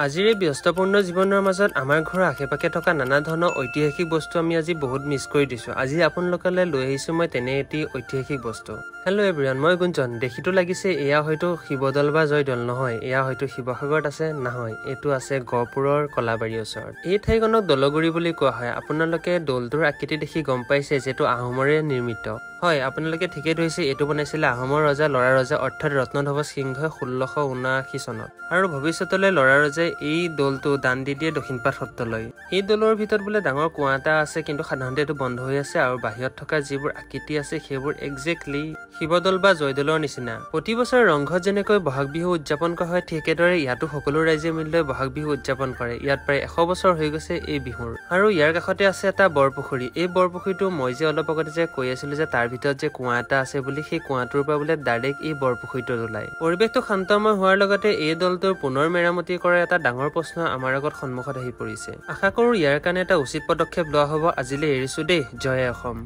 আজিৰ এই ব্যস্তপূৰ্ণ জীৱনৰ মাজত আমাৰ ঘৰৰ আশে-পাশে থকা নানা ধৰণৰ ঐতিহাসিক বস্তু আমি আজি বহুত মিছ কৰি দিছো। আজি আপোনালোকলৈ লৈ আহিছো মই তেনে এটি ঐতিহাসিক বস্তু। হেল্ল' এভৰিৱান, মই গুঞ্জন। দেখিতো লাগিছে এয়া হয়তো শিৱদল বা জয়দল নহয়, এয়া হয়তো শিৱসাগৰত আছে নহয়, এইটো আছে গহপুৰৰ কলাবাৰীৰ ওচৰত। এই ঠাইখনক দলগুৰি বুলি কোৱা হয়। আপোনালোকে দৌলটোৰ আকৃতি দেখি গম পাইছে যিটো আহোমৰে নিৰ্মিত। হয়, আপোনালোকে ঠিকেই ধৰিছে, এইটো বনাইছিলে আহোমৰ ল'ৰা ৰজা অৰ্থাৎ ৰত্নধ্বজ সিংহই 1679 চনত। আৰু ভৱিষ্যতলৈ ল'ৰা ৰজাই এই দৌলটো দান দি দিয়ে দক্ষিণপাট সত্ৰলৈ। এই দৌলৰ ভিতৰত বোলে ডাঙৰ কুঁৱা এটা আছে, কিন্তু সাধাৰণতে এইটো বন্ধ হৈ আছে আৰু বাহিৰত থকা যিবোৰ আকৃতি আছে সেইবোৰ একজেক্টলি শিৱদল বা জয়দলৰ নিচিনা। প্ৰতি বছৰে ৰংঘৰত যেনেকৈ বহাগ বিহু উদযাপন কৰা হয়, ঠিক একেদৰে ইয়াতো সকলো ৰাইজে মিলি লৈ বহাগ বিহু উদযাপন কৰে। ইয়াত প্ৰায় 100 বছৰ হৈ গৈছে এই বিহুৰ। আৰু ইয়াৰ কাষতে আছে এটা বৰপুখুৰী। এই বৰপুখুৰীটো মই যে অলপ আগতে যে কৈ আছিলো যে তাৰ ভিতৰত যে কুঁৱা এটা আছে বুলি, সেই কুঁৱাটোৰ পৰা বোলে ডাইৰেক্ট এই বৰপুখুৰীটো ওলায়। পৰিৱেশটো শান্তময় হোৱাৰ লগতে এই দলটোৰ পুনৰ মেৰামতি কৰাৰ এটা ডাঙৰ প্ৰশ্ন আমাৰ আগত সন্মুখত আহি পৰিছে। আশা কৰো ইয়াৰ কাৰণে এটা উচিত পদক্ষেপ লোৱা হ'ব। আজিলৈ এৰিছো দেই। জয় অসম।